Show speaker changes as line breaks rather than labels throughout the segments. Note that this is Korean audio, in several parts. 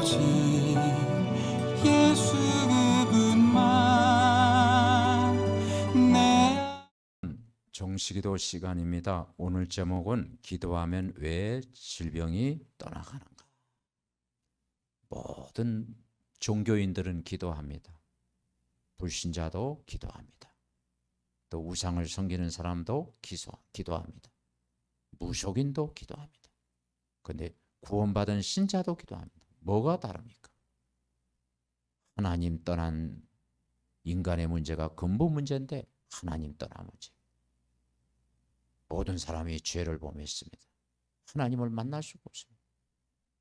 오직 예수 그분만 내
정식기도 시간입니다. 오늘 제목은 기도하면 왜 질병이 떠나가는가. 모든 종교인들은 기도합니다. 불신자도 기도합니다. 또 우상을 섬기는 사람도 기도합니다. 무속인도 기도합니다. 그런데 구원받은 신자도 기도합니다. 뭐가 다릅니까? 하나님 떠난 인간의 문제가 근본 문제인데 하나님 떠난 문제. 모든 사람이 죄를 범했습니다. 하나님을 만날 수가 없습니다.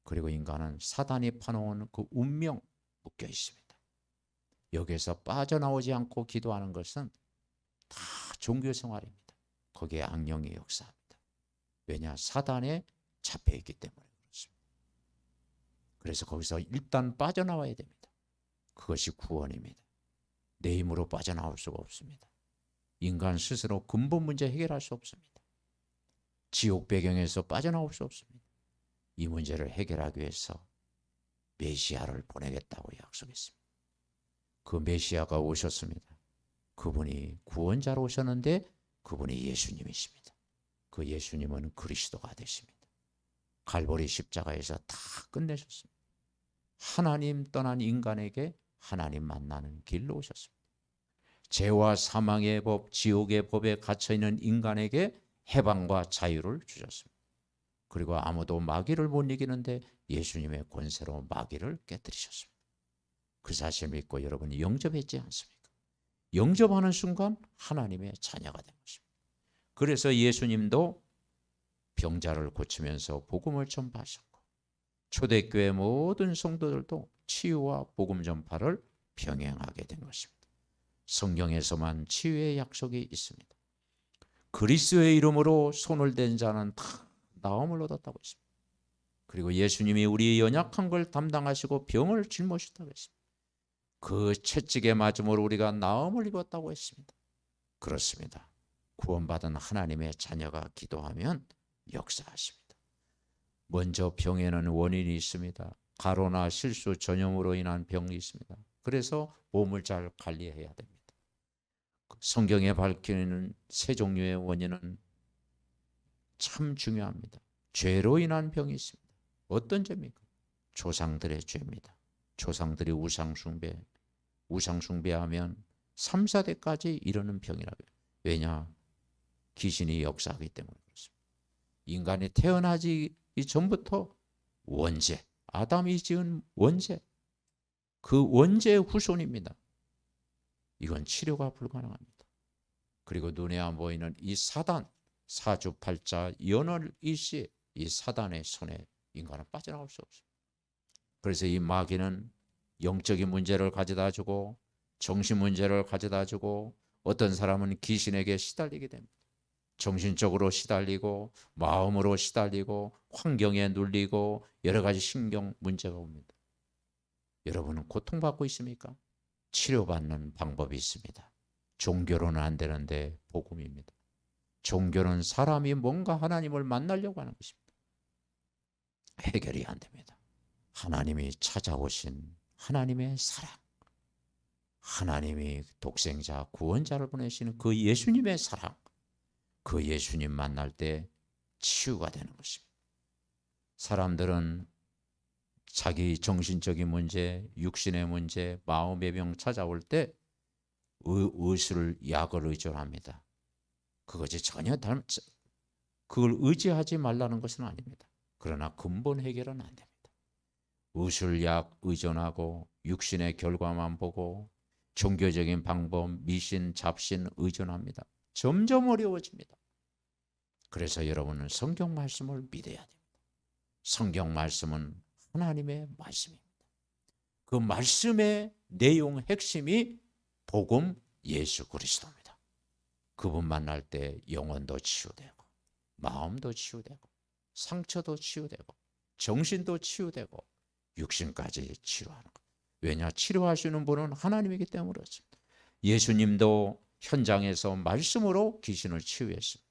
그리고 인간은 사단이 파놓은 그 운명 묶여 있습니다. 여기에서 빠져나오지 않고 기도하는 것은 다 종교 생활입니다. 거기에 악령이 역사합니다. 왜냐? 사단에 잡혀있기 때문에 그렇습니다. 그래서 거기서 일단 빠져나와야 됩니다. 그것이 구원입니다. 내 힘으로 빠져나올 수가 없습니다. 인간 스스로 근본 문제 해결할 수 없습니다. 지옥 배경에서 빠져나올 수 없습니다. 이 문제를 해결하기 위해서 메시아를 보내겠다고 약속했습니다. 그 메시아가 오셨습니다. 그분이 구원자로 오셨는데 그분이 예수님이십니다. 그 예수님은 그리스도가 되십니다. 갈보리 십자가에서 다 끝내셨습니다. 하나님 떠난 인간에게 하나님 만나는 길로 오셨습니다. 죄와 사망의 법, 지옥의 법에 갇혀있는 인간에게 해방과 자유를 주셨습니다. 그리고 아무도 마귀를 못 이기는데 예수님의 권세로 마귀를 깨뜨리셨습니다. 그 사실 믿고 여러분이 영접했지 않습니까? 영접하는 순간 하나님의 자녀가 된 것입니다. 그래서 예수님도 병자를 고치면서 복음을 전파하셨고 초대교회 모든 성도들도 치유와 복음 전파를 병행하게 된 것입니다. 성경에서만 치유의 약속이 있습니다. 그리스도의 이름으로 손을 댄 자는 다 나음을 얻었다고 했습니다. 그리고 예수님이 우리의 연약한 걸 담당하시고 병을 짊어지셨다고 했습니다. 그 채찍에 맞음으로 우리가 나음을 입었다고 했습니다. 그렇습니다. 구원받은 하나님의 자녀가 기도하면 역사하십니다. 먼저 병에는 원인이 있습니다. 가로나 실수, 전염으로 인한 병이 있습니다. 그래서 몸을 잘 관리해야 됩니다. 성경에 밝히는 세 종류의 원인은 참 중요합니다. 죄로 인한 병이 있습니다. 어떤 죄입니까? 조상들의 죄입니다. 조상들이 우상숭배하면 3, 4대까지 이르는 병이라고 해요. 왜냐? 귀신이 역사하기 때문에 그렇습니다. 인간이 태어나기 전부터 원죄, 아담이 지은 원죄, 그 원죄의 후손입니다. 이건 치료가 불가능합니다. 그리고 눈에 안 보이는 이 사단, 사주팔자, 연월일시, 이 사단의 손에 인간은 빠져나갈 수 없습니다. 그래서 이 마귀는 영적인 문제를 가져다 주고 정신 문제를 가져다 주고 어떤 사람은 귀신에게 시달리게 됩니다. 정신적으로 시달리고 마음으로 시달리고 환경에 눌리고 여러 가지 신경 문제가 옵니다. 여러분은 고통받고 있습니까? 치료받는 방법이 있습니다. 종교로는 안 되는데 복음입니다. 종교는 사람이 뭔가 하나님을 만나려고 하는 것입니다. 해결이 안 됩니다. 하나님이 찾아오신 하나님의 사랑, 하나님이 독생자 구원자를 보내시는 그 예수님의 사랑, 그 예수님 만날 때 치유가 되는 것입니다. 사람들은 자기 정신적인 문제, 육신의 문제, 마음의 병 찾아올 때 의술, 약을 의존합니다. 그것이 전혀 그걸 의지하지 말라는 것은 아닙니다. 그러나 근본 해결은 안 됩니다. 의술약 의존하고 육신의 결과만 보고 종교적인 방법, 미신, 잡신 의존합니다. 점점 어려워집니다. 그래서 여러분은 성경 말씀을 믿어야 됩니다. 성경 말씀은 하나님의 말씀입니다. 그 말씀의 내용 핵심이 복음 예수 그리스도입니다. 그분 만날 때 영혼도 치유되고 마음도 치유되고 상처도 치유되고 정신도 치유되고 육신까지 치료하는 것. 왜냐? 치료하시는 분은 하나님이기 때문에 그렇습니다. 예수님도 현장에서 말씀으로 귀신을 치유했습니다.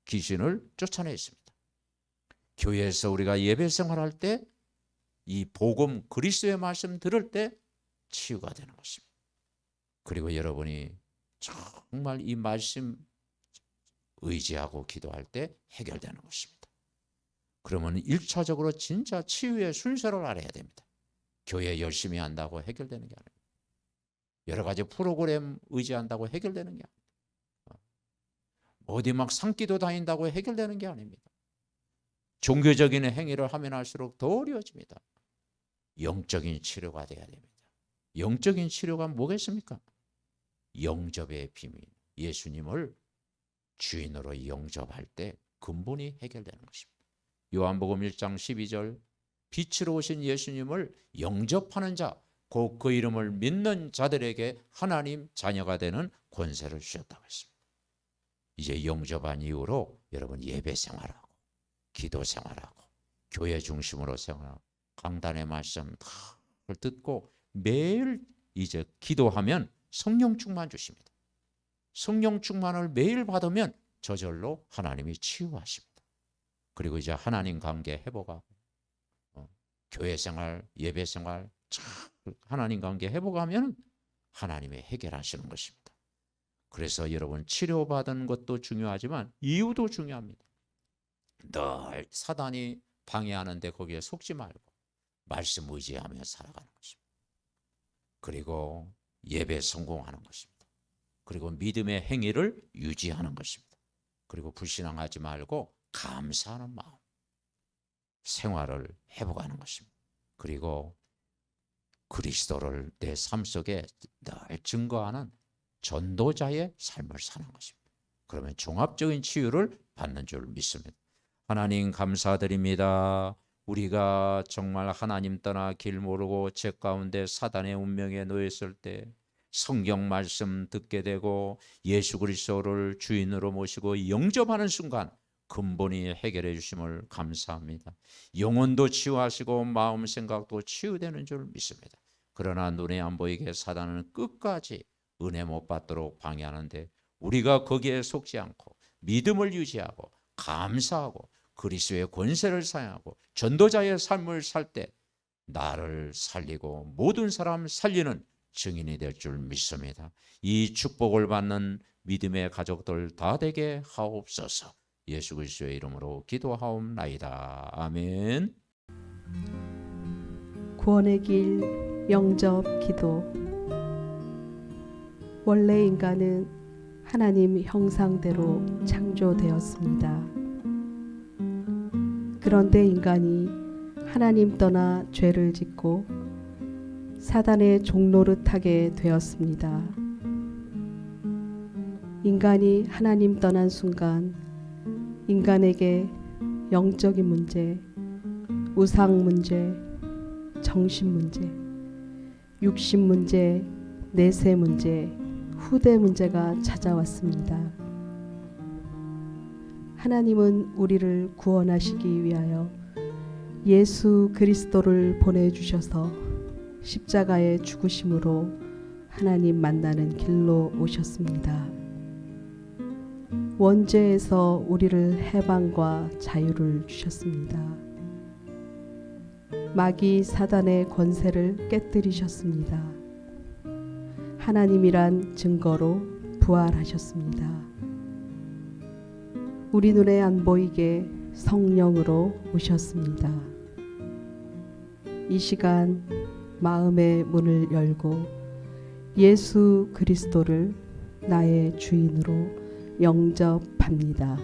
귀신을 쫓아냈습니다. 교회에서 우리가 예배 생활할 때 이 복음 그리스도의 말씀 들을 때 치유가 되는 것입니다. 그리고 여러분이 정말 이 말씀 의지하고 기도할 때 해결되는 것입니다. 그러면 1차적으로 진짜 치유의 순서를 알아야 됩니다. 교회 열심히 한다고 해결되는 게 아닙니다. 여러 가지 프로그램 의지한다고 해결되는 게 아닙니다. 어디 막 산기도 다닌다고 해결되는 게 아닙니다. 종교적인 행위를 하면 할수록 더 어려워집니다. 영적인 치료가 돼야 됩니다. 영적인 치료가 뭐겠습니까? 영접의 비밀, 예수님을 주인으로 영접할 때 근본이 해결되는 것입니다. 요한복음 1장 12절, 빛으로 오신 예수님을 영접하는 자, 곧 그 이름을 믿는 자들에게 하나님 자녀가 되는 권세를 주셨다고 했습니다. 이제 영접한 이후로 여러분 예배 생활하고 기도 생활하고 교회 중심으로 생활하고 강단의 말씀 다 듣고 매일 이제 기도하면 성령 충만 주십니다. 성령 충만을 매일 받으면 저절로 하나님이 치유하십니다. 그리고 이제 하나님 관계 회복하고 교회 생활, 예배 생활 하나님 관계 회복하면 하나님이 해결하시는 것입니다. 그래서 여러분 치료받은 것도 중요하지만 이유도 중요합니다. 늘 사단이 방해하는데 거기에 속지 말고 말씀 의지하며 살아가는 것입니다. 그리고 예배 성공하는 것입니다. 그리고 믿음의 행위를 유지하는 것입니다. 그리고 불신앙하지 말고 감사하는 마음, 생활을 회복하는 것입니다. 그리고 그리스도를 내 삶 속에 늘 증거하는 전도자의 삶을 사는 것입니다. 그러면 종합적인 치유를 받는 줄 믿습니다. 하나님 감사드립니다. 우리가 정말 하나님 떠나 길 모르고 죄 가운데 사단의 운명에 놓였을 때 성경 말씀 듣게 되고 예수 그리스도를 주인으로 모시고 영접하는 순간 근본이 해결해 주심을 감사합니다. 영혼도 치유하시고 마음 생각도 치유되는 줄 믿습니다. 그러나 눈에 안 보이게 사단은 끝까지 은혜 못 받도록 방해하는데 우리가 거기에 속지 않고 믿음을 유지하고 감사하고 그리스도의 권세를 사용하고 전도자의 삶을 살 때 나를 살리고 모든 사람 살리는 증인이 될 줄 믿습니다. 이 축복을 받는 믿음의 가족들 다 되게 하옵소서. 예수 그리스도의 이름으로 기도하옵나이다. 아멘.
구원의 길 영접 기도. 원래 인간은 하나님 형상대로 창조되었습니다. 그런데 인간이 하나님 떠나 죄를 짓고 사단의 종노릇하게 되었습니다. 인간이 하나님 떠난 순간 인간에게 영적인 문제, 우상 문제, 정신 문제, 육신 문제, 내세 문제, 후대 문제가 찾아왔습니다. 하나님은 우리를 구원하시기 위하여 예수 그리스도를 보내주셔서 십자가의 죽으심으로 하나님 만나는 길로 오셨습니다. 원죄에서 우리를 해방과 자유를 주셨습니다. 마귀 사단의 권세를 깨뜨리셨습니다. 하나님이란 증거로 부활하셨습니다. 우리 눈에 안 보이게 성령으로 오셨습니다. 이 시간 마음의 문을 열고 예수 그리스도를 나의 주인으로 영접합니다.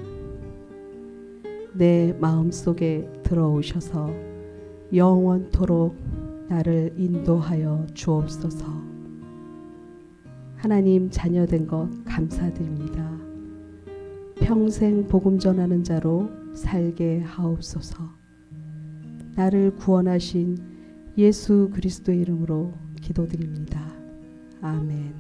내 마음속에 들어오셔서 영원토록 나를 인도하여 주옵소서. 하나님 자녀된 것 감사드립니다. 평생 복음 전하는 자로 살게 하옵소서. 나를 구원하신 예수 그리스도의 이름으로 기도드립니다. 아멘.